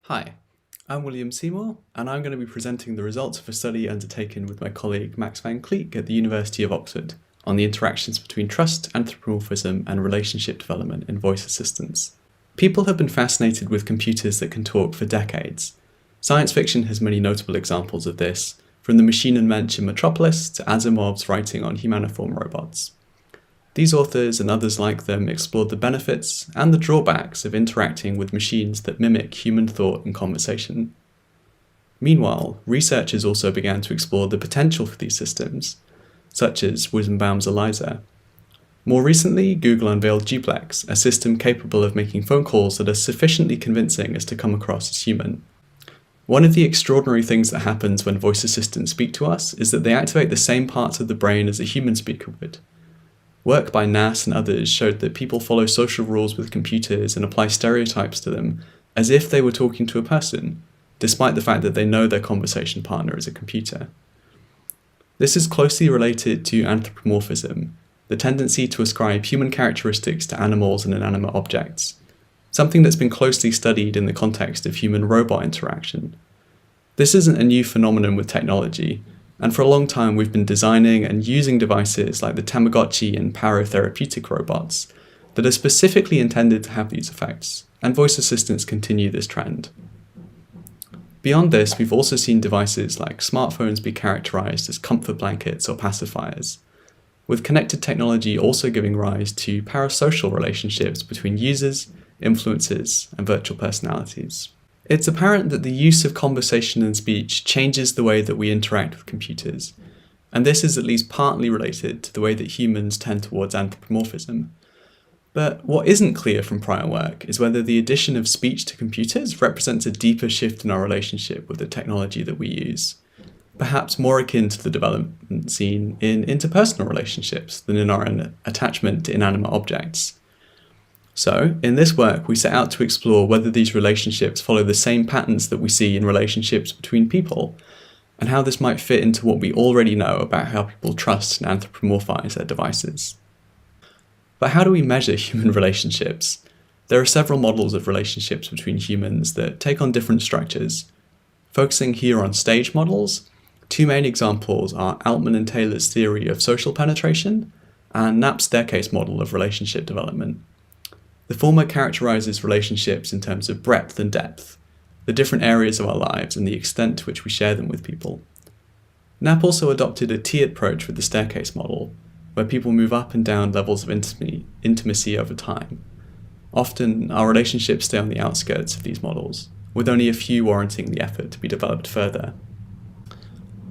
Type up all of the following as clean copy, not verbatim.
Hi, I'm William Seymour, and I'm going to be presenting the results of a study undertaken with my colleague Max van Kleek at the University of Oxford on the interactions between trust, anthropomorphism, and relationship development in voice assistants. People have been fascinated with computers that can talk for decades. Science fiction has many notable examples of this, from the machine and mensch in Metropolis to Asimov's writing on humaniform robots. These authors and others like them explored the benefits and the drawbacks of interacting with machines that mimic human thought and conversation. Meanwhile, researchers also began to explore the potential for these systems, such as Weizenbaum's ELIZA. More recently, Google unveiled Duplex, a system capable of making phone calls that are sufficiently convincing as to come across as human. One of the extraordinary things that happens when voice assistants speak to us is that they activate the same parts of the brain as a human speaker would. Work by Knapp and others showed that people follow social rules with computers and apply stereotypes to them as if they were talking to a person, despite the fact that they know their conversation partner is a computer. This is closely related to anthropomorphism, the tendency to ascribe human characteristics to animals and inanimate objects, something that's been closely studied in the context of human-robot interaction. This isn't a new phenomenon with technology, and for a long time we've been designing and using devices like the Tamagotchi and parotherapeutic robots that are specifically intended to have these effects, and voice assistants continue this trend. Beyond this, we've also seen devices like smartphones be characterized as comfort blankets or pacifiers, with connected technology also giving rise to parasocial relationships between users, influencers, and virtual personalities. It's apparent that the use of conversation and speech changes the way that we interact with computers, and this is at least partly related to the way that humans tend towards anthropomorphism. But what isn't clear from prior work is whether the addition of speech to computers represents a deeper shift in our relationship with the technology that we use, perhaps more akin to the development seen in interpersonal relationships than in our attachment to inanimate objects. So, in this work, we set out to explore whether these relationships follow the same patterns that we see in relationships between people, and how this might fit into what we already know about how people trust and anthropomorphise their devices. But how do we measure human relationships? There are several models of relationships between humans that take on different structures. Focusing here on stage models, two main examples are Altman and Taylor's theory of social penetration, and Knapp's staircase model of relationship development. The former characterizes relationships in terms of breadth and depth, the different areas of our lives and the extent to which we share them with people. Knapp also adopted a tiered approach with the staircase model, where people move up and down levels of intimacy over time. Often, our relationships stay on the outskirts of these models, with only a few warranting the effort to be developed further.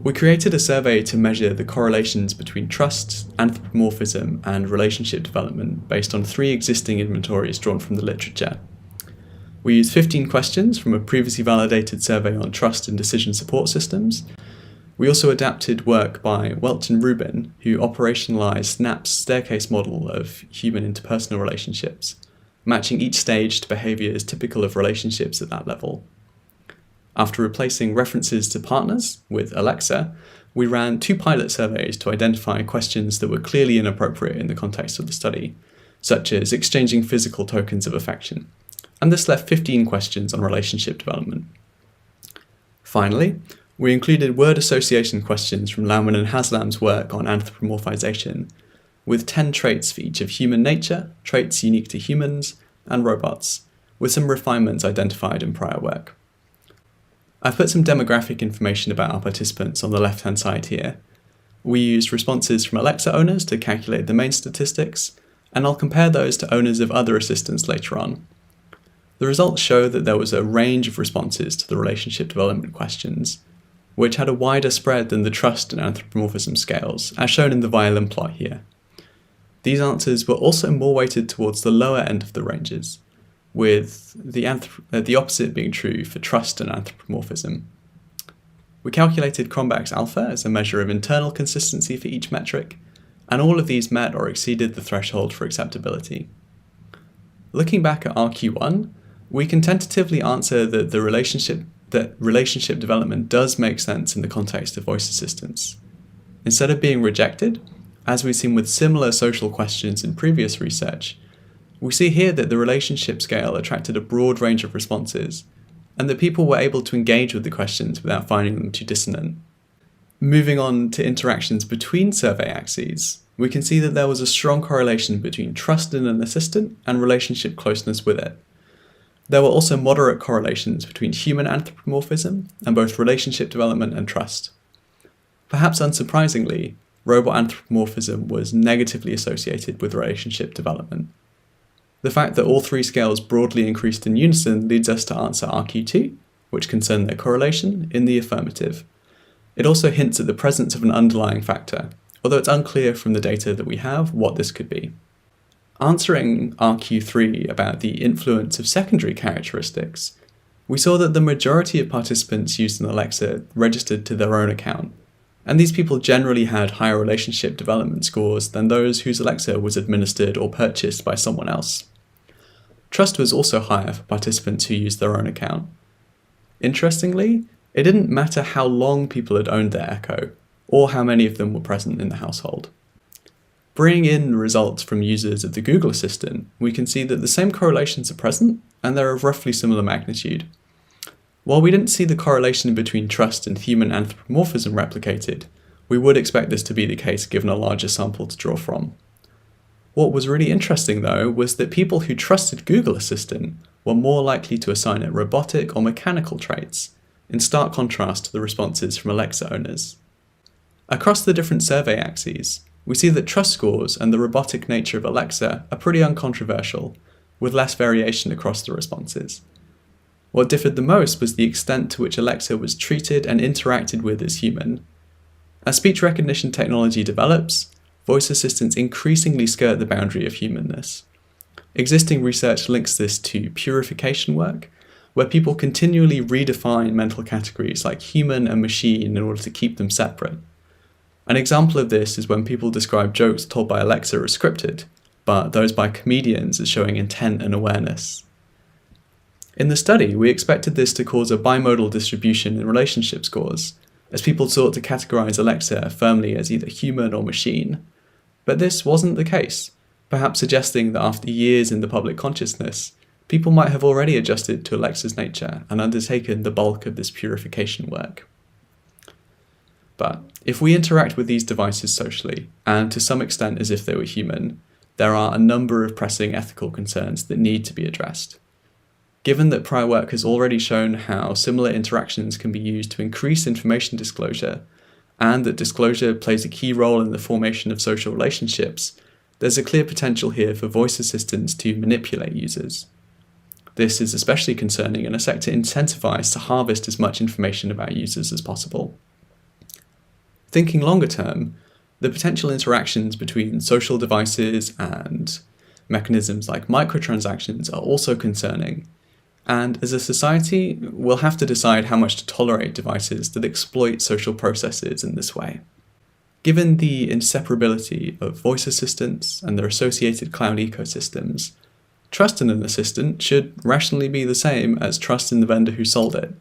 We created a survey to measure the correlations between trust, anthropomorphism, and relationship development based on 3 existing inventories drawn from the literature. We used 15 questions from a previously validated survey on trust and decision support systems. We also adapted work by Welch and Rubin, who operationalized Knapp's staircase model of human interpersonal relationships, matching each stage to behaviors typical of relationships at that level. After replacing references to partners with Alexa, we ran 2 pilot surveys to identify questions that were clearly inappropriate in the context of the study, such as exchanging physical tokens of affection, and this left 15 questions on relationship development. Finally, we included word association questions from Laumann and Haslam's work on anthropomorphization, with 10 traits for each of human nature, traits unique to humans, and robots, with some refinements identified in prior work. I've put some demographic information about our participants on the left-hand side here. We used responses from Alexa owners to calculate the main statistics, and I'll compare those to owners of other assistants later on. The results show that there was a range of responses to the relationship development questions, which had a wider spread than the trust and anthropomorphism scales, as shown in the violin plot here. These answers were also more weighted towards the lower end of the ranges, with the opposite being true for trust and anthropomorphism. We calculated Cronbach's alpha as a measure of internal consistency for each metric, and all of these met or exceeded the threshold for acceptability. Looking back at RQ1, we can tentatively answer that relationship development does make sense in the context of voice assistants. Instead of being rejected, as we've seen with similar social questions in previous research, we see here that the relationship scale attracted a broad range of responses, and that people were able to engage with the questions without finding them too dissonant. Moving on to interactions between survey axes, we can see that there was a strong correlation between trust in an assistant and relationship closeness with it. There were also moderate correlations between human anthropomorphism and both relationship development and trust. Perhaps unsurprisingly, robot anthropomorphism was negatively associated with relationship development. The fact that all three scales broadly increased in unison leads us to answer RQ2, which concerned their correlation, in the affirmative. It also hints at the presence of an underlying factor, although it's unclear from the data that we have what this could be. Answering RQ3 about the influence of secondary characteristics, we saw that the majority of participants used an Alexa registered to their own account, and these people generally had higher relationship development scores than those whose Alexa was administered or purchased by someone else. Trust was also higher for participants who used their own account. Interestingly, it didn't matter how long people had owned their Echo, or how many of them were present in the household. Bringing in results from users of the Google Assistant, we can see that the same correlations are present, and they're of roughly similar magnitude. While we didn't see the correlation between trust and human anthropomorphism replicated, we would expect this to be the case given a larger sample to draw from. What was really interesting though was that people who trusted Google Assistant were more likely to assign it robotic or mechanical traits, in stark contrast to the responses from Alexa owners. Across the different survey axes, we see that trust scores and the robotic nature of Alexa are pretty uncontroversial, with less variation across the responses. What differed the most was the extent to which Alexa was treated and interacted with as human. As speech recognition technology develops, voice assistants increasingly skirt the boundary of humanness. Existing research links this to purification work, where people continually redefine mental categories like human and machine in order to keep them separate. An example of this is when people describe jokes told by Alexa as scripted, but those by comedians as showing intent and awareness. In the study, we expected this to cause a bimodal distribution in relationship scores, as people sought to categorize Alexa firmly as either human or machine. But this wasn't the case, perhaps suggesting that after years in the public consciousness, people might have already adjusted to Alexa's nature and undertaken the bulk of this purification work. But if we interact with these devices socially, and to some extent as if they were human, there are a number of pressing ethical concerns that need to be addressed. Given that prior work has already shown how similar interactions can be used to increase information disclosure, and that disclosure plays a key role in the formation of social relationships, there's a clear potential here for voice assistants to manipulate users. This is especially concerning in a sector incentivized to harvest as much information about users as possible. Thinking longer term, the potential interactions between social devices and mechanisms like microtransactions are also concerning, and as a society, we'll have to decide how much to tolerate devices that exploit social processes in this way. Given the inseparability of voice assistants and their associated cloud ecosystems, trust in an assistant should rationally be the same as trust in the vendor who sold it.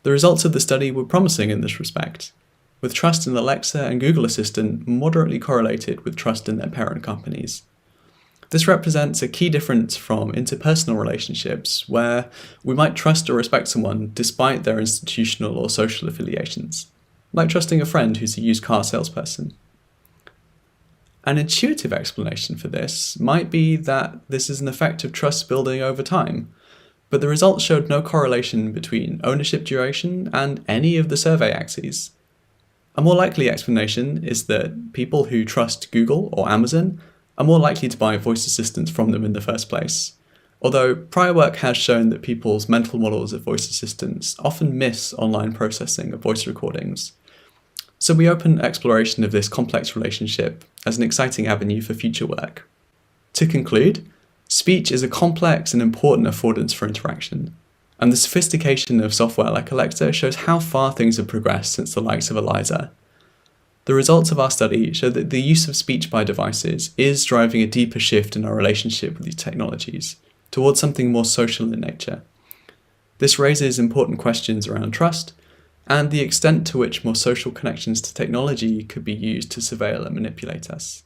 The results of the study were promising in this respect, with trust in Alexa and Google Assistant moderately correlated with trust in their parent companies. This represents a key difference from interpersonal relationships, where we might trust or respect someone despite their institutional or social affiliations, like trusting a friend who's a used car salesperson. An intuitive explanation for this might be that this is an effect of trust building over time, but the results showed no correlation between ownership duration and any of the survey axes. A more likely explanation is that people who trust Google or Amazon are more likely to buy voice assistants from them in the first place, although prior work has shown that people's mental models of voice assistants often miss online processing of voice recordings. So we open exploration of this complex relationship as an exciting avenue for future work. To conclude, speech is a complex and important affordance for interaction, and the sophistication of software like Alexa shows how far things have progressed since the likes of Eliza. The results of our study show that the use of speech by devices is driving a deeper shift in our relationship with these technologies, towards something more social in nature. This raises important questions around trust, and the extent to which more social connections to technology could be used to surveil and manipulate us.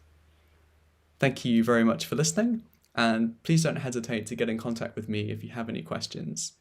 Thank you very much for listening, and please don't hesitate to get in contact with me if you have any questions.